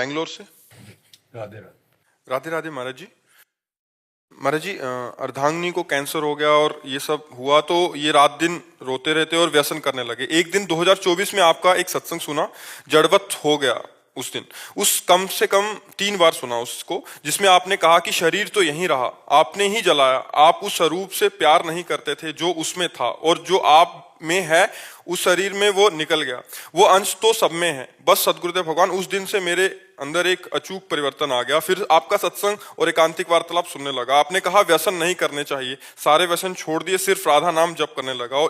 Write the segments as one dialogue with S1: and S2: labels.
S1: बेंगलोर से।
S2: राधे राधे।
S1: राधे राधे महाराज जी। महाराज जी, अर्धांगिनी को कैंसर हो गया और ये सब हुआ तो ये रात दिन रोते रहते और व्यसन करने लगे। एक दिन 2024 में आपका एक सत्संग सुना, जड़वत हो गया उस दिन। उस कम से कम 3 बार सुना उसको, जिसमें आपने कहा कि शरीर तो यहीं रहा, आपने ही जलाया। आप उस स्वरूप से प्यार नहीं करते थे जो उसमें था, और जो आप में है उस शरीर में वो निकल गया। वो अंश तो सब में है। बस सदगुरुदेव भगवान, उस दिन से मेरे अंदर एक अचूक परिवर्तन आ गया। फिर आपका सत्संग और एकांतिक वार्तालाप सुनने लगा। आपने कहा व्यसन नहीं करने चाहिए, सारे व्यसन छोड़ दिए, सिर्फ राधा नाम जप करने लगा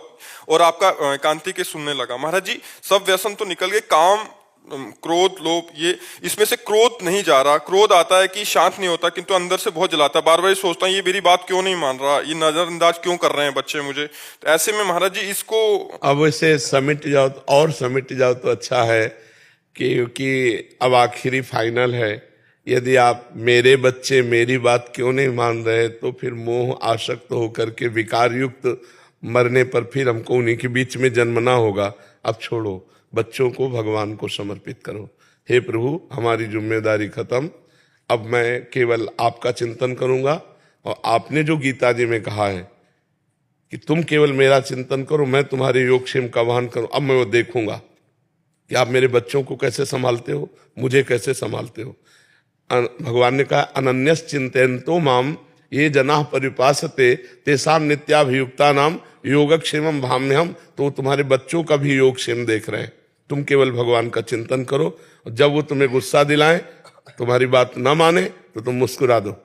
S1: और आपका एकांतिक के सुनने लगा। महाराज जी, सब व्यसन तो निकल गए, काम, क्रोध, लोभ, ये इसमें से क्रोध नहीं जा रहा। क्रोध आता है कि शांत नहीं होता, किंतु अंदर से बहुत जलाता है। बार बार सोचता हूँ ये मेरी बात क्यों नहीं मान रहा, ये नजरअंदाज क्यों कर रहे हैं बच्चे मुझे। तो ऐसे में महाराज जी इसको
S2: अब इसे समिट जाओ और समिट जाओ तो अच्छा है, क्योंकि अब आखिरी फाइनल है। यदि आप मेरे बच्चे मेरी बात क्यों नहीं मान रहे, तो फिर मोह आसक्त होकर के विकार युक्त मरने पर फिर हमको उन्हीं के बीच में जन्मना होगा। अब छोड़ो, बच्चों को भगवान को समर्पित करो। हे प्रभु, हमारी जिम्मेदारी खत्म, अब मैं केवल आपका चिंतन करूंगा। और आपने जो गीता जी में कहा है कि तुम केवल मेरा चिंतन करो, मैं तुम्हारे योगक्षेम का वहन करूं, अब मैं वो देखूंगा कि आप मेरे बच्चों को कैसे संभालते हो, मुझे कैसे संभालते हो। भगवान ने कहा अनन्यस चिंतयन्तो माम ये जनाः परिपासते तेषां नित्याभियुक्ता नाम योगक्षेमम भाम्यहम। तो तुम्हारे बच्चों का भी योगक्षेम देख रहे हैं। तुम केवल भगवान का चिंतन करो, और जब वो तुम्हें गुस्सा दिलाएं, तुम्हारी बात ना माने, तो तुम मुस्कुरा दो।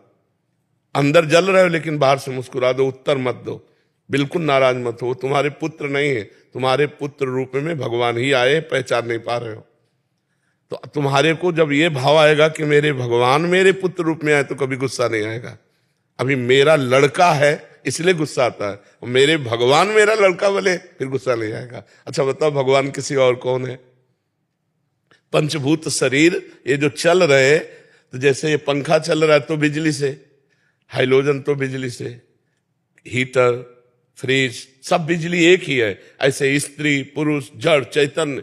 S2: अंदर जल रहे हो लेकिन बाहर से मुस्कुरा दो, उत्तर मत दो, बिल्कुल नाराज मत हो। तुम्हारे पुत्र नहीं है, तुम्हारे पुत्र रूप में भगवान ही आए, पहचान नहीं पा रहे हो। तो तुम्हारे को जब ये भाव आएगा कि मेरे भगवान मेरे पुत्र रूप में आए, तो कभी गुस्सा नहीं आएगा। अभी मेरा लड़का है इसलिए गुस्सा आता है, मेरे भगवान मेरा लड़का बोले फिर गुस्सा नहीं आएगा। अच्छा बताओ, भगवान किसी और कौन है? पंचभूत शरीर ये जो चल रहे, तो जैसे ये पंखा चल रहा है तो बिजली से, हाइलोजन तो बिजली से, हीटर, फ्रिज, सब बिजली एक ही है। ऐसे स्त्री पुरुष जड़ चैतन्य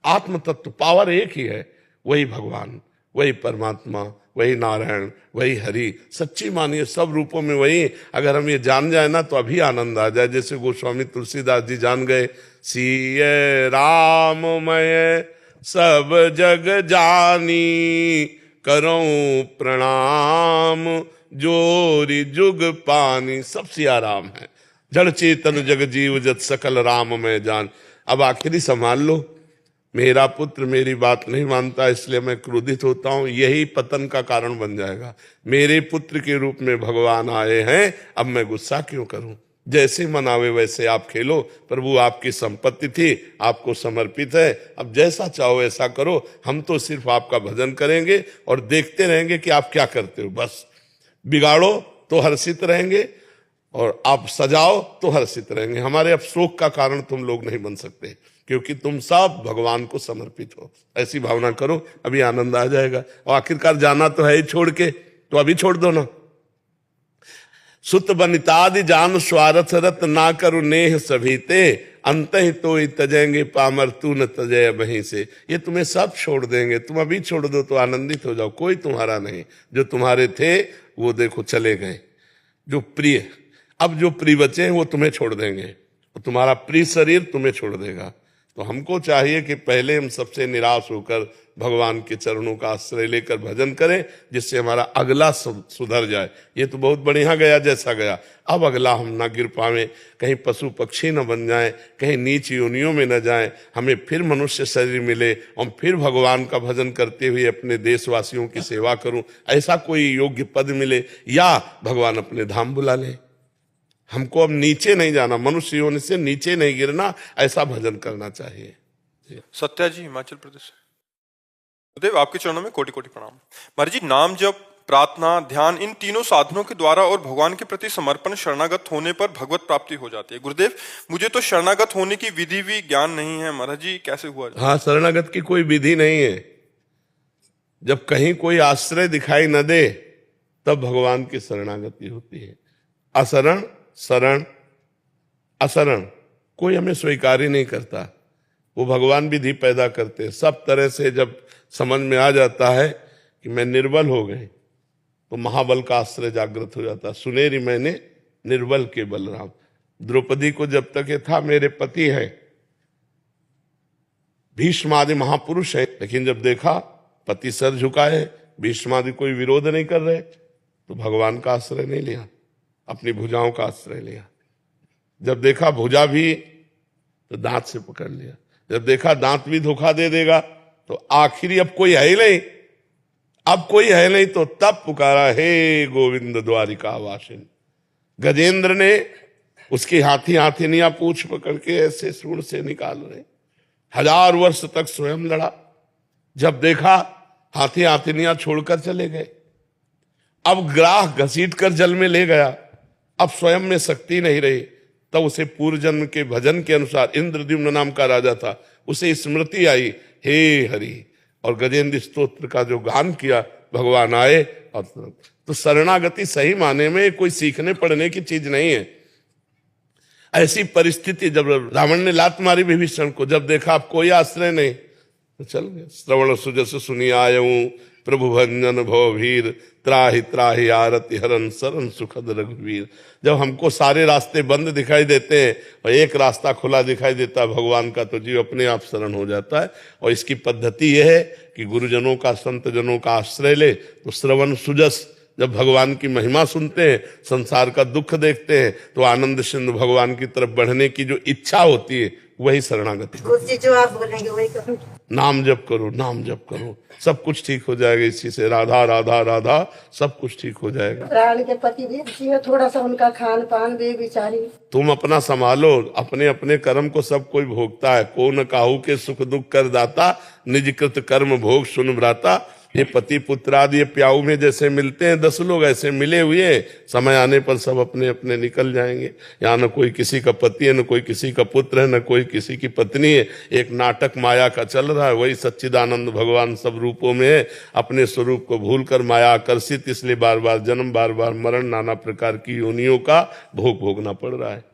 S2: आत्म तत्व पावर एक ही है। वही भगवान, वही परमात्मा, वही नारायण, वही हरि। सच्ची मानिए, सब रूपों में वही। अगर हम ये जान जाए ना तो अभी आनंद आ जाए। जैसे गोस्वामी तुलसीदास जी जान गए, सिय राम मैं सब जग जानी, करूं प्रणाम जोरी जुग पानी। सब सिया राम है। जड़ चेतन जग जीव जत सकल राम में जान। अब आखिरी संभाल लो। मेरा पुत्र मेरी बात नहीं मानता, इसलिए मैं क्रोधित होता हूं, यही पतन का कारण बन जाएगा। मेरे पुत्र के रूप में भगवान आए हैं, अब मैं गुस्सा क्यों करूं? जैसे मनावे वैसे आप खेलो। प्रभु आपकी संपत्ति थी, आपको समर्पित है, अब जैसा चाहो ऐसा करो। हम तो सिर्फ आपका भजन करेंगे और देखते रहेंगे कि आप क्या करते हो। बस बिगाड़ो तो हर्षित रहेंगे, और आप सजाओ तो हर्षित रहेंगे। हमारे अब शोक का कारण तुम लोग नहीं बन सकते, क्योंकि तुम सब भगवान को समर्पित हो। ऐसी भावना करो, अभी आनंद आ जाएगा। और आखिरकार जाना तो है ही छोड़ के, तो अभी छोड़ दो ना। सुत बनितादि जान स्वार्थ रत ना करो नेह सभीते, अंत ही तो ही तजेंगे पामर तू न तजय वहीं से। ये तुम्हें सब छोड़ देंगे, तुम अभी छोड़ दो तो आनंदित हो जाओ। कोई तुम्हारा नहीं, जो तुम्हारे थे वो देखो चले गए। जो प्रिय, अब जो प्रिय बचे हैं वो तुम्हें छोड़ देंगे, और तुम्हारा प्रिय शरीर तुम्हें छोड़ देगा। तो हमको चाहिए कि पहले हम सबसे निराश होकर भगवान के चरणों का आश्रय लेकर भजन करें, जिससे हमारा अगला सुधर जाए। ये तो बहुत बढ़िया गया जैसा गया, अब अगला हम ना गिर पावे, कहीं पशु पक्षी न बन जाएं, कहीं नीच योनियों में न जाएं, हमें फिर मनुष्य शरीर मिले और फिर भगवान का भजन करते हुए अपने देशवासियों की सेवा करूं। ऐसा कोई योग्य पद मिले, या भगवान अपने धाम बुला ले। हमको अब नीचे नहीं जाना, मनुष्य योनि से नीचे नहीं गिरना, ऐसा भजन करना चाहिए।
S1: सत्या जी, हिमाचल प्रदेश से। गुरुदेव, आपके चरणों में कोटि कोटि प्रणाम। महाराज जी, नाम जप, प्रार्थना, ध्यान, इन तीनों साधनों के द्वारा और भगवान के प्रति समर्पण शरणागत होने पर भगवत प्राप्ति हो जाती है। गुरुदेव, मुझे तो शरणागत होने की विधि भी ज्ञान नहीं है। महाराज जी, कैसे हुआ जाए?
S2: हाँ, शरणागत की कोई विधि नहीं है। जब कहीं कोई आश्रय दिखाई न दे, तब भगवान की शरणागति होती है। असरण, शरण, असरण, कोई हमें स्वीकार ही नहीं करता। वो भगवान विधि पैदा करते हैं। सब तरह से जब समझ में आ जाता है कि मैं निर्बल हो गए, तो महाबल का आश्रय जागृत हो जाता। सुनेरी मैंने निर्बल के बलराम। द्रौपदी को जब तक ये था मेरे पति है, भीष्म आदि महापुरुष है, लेकिन जब देखा पति सर झुकाए, भीष्म आदि कोई विरोध नहीं कर रहे, तो भगवान का आश्रय नहीं लिया, अपनी भुजाओं का आश्रय लिया। जब देखा भुजा भी, तो दांत से पकड़ लिया। जब देखा दांत भी धोखा दे देगा, तो आखिरी अब कोई है ही नहीं, अब कोई है नहीं, तो तब पुकारा, हे गोविंद द्वारिका वासिन। गजेंद्र ने उसकी हाथी हाथिनियां पूंछ पकड़ के ऐसे सूंड से निकाल रहे, 1000 वर्ष तक स्वयं लड़ा। जब देखा हाथी हाथिनियां छोड़कर चले गए, अब ग्राह घसीट कर जल में ले गया, अब स्वयं में शक्ति नहीं रही। तब उसे पूर्व जन्म के भजन के अनुसार, इंद्रद्युम्न नाम का राजा था, उसे स्मृति आई, हे हरि, और गजेंद्र स्तोत्र का जो गान किया, भगवान आए। और तो शरणागति सही माने में कोई सीखने पढ़ने की चीज नहीं है। ऐसी परिस्थिति जब रावण ने लात मारी विभीषण को, जब देखा अब कोई आश्रय नहीं, तो चल गए। श्रवण सुजस सुनी आयऊं, प्रभु भंजन भवभीर, त्राहि त्राहि आरति हरन सरन सुखद रघुवीर। जब हमको सारे रास्ते बंद दिखाई देते हैं और एक रास्ता खुला दिखाई देता है भगवान का, तो जीव अपने आप शरण हो जाता है। और इसकी पद्धति यह है कि गुरुजनों का, संत जनों का आश्रय ले, तो श्रवण सुजस, जब भगवान की महिमा सुनते हैं, संसार का दुख देखते हैं, तो आनंद सिंधु भगवान की तरफ बढ़ने की जो इच्छा होती है, वही शरणागति।
S3: जो आप बोलेंगे वही करूं।
S2: नाम जप करो, नाम जप करो, सब कुछ ठीक हो जाएगा। इसी से राधा राधा राधा सब कुछ ठीक हो जाएगा।
S3: प्राण के पति भी इसी में थोड़ा सा उनका खान पान भी बिचारी।
S2: तुम अपना संभालो, अपने अपने कर्म को सब कोई भोगता है। को न काहू के सुख दुख कर दाता, निज कृत कर्म भोग सुन भ्राता। ये पति पुत्र आदि ये प्याऊ में जैसे मिलते हैं 10 लोग, ऐसे मिले हुए हैं। समय आने पर सब अपने अपने निकल जाएंगे। यहाँ न कोई किसी का पति है, न कोई किसी का पुत्र है, न कोई किसी की पत्नी है। एक नाटक माया का चल रहा है, वही सच्चिदानंद भगवान सब रूपों में है। अपने स्वरूप को भूलकर माया आकर्षित, इसलिए बार बार जन्म, बार बार मरण, नाना प्रकार की योनियों का भोग भोगना पड़ रहा है।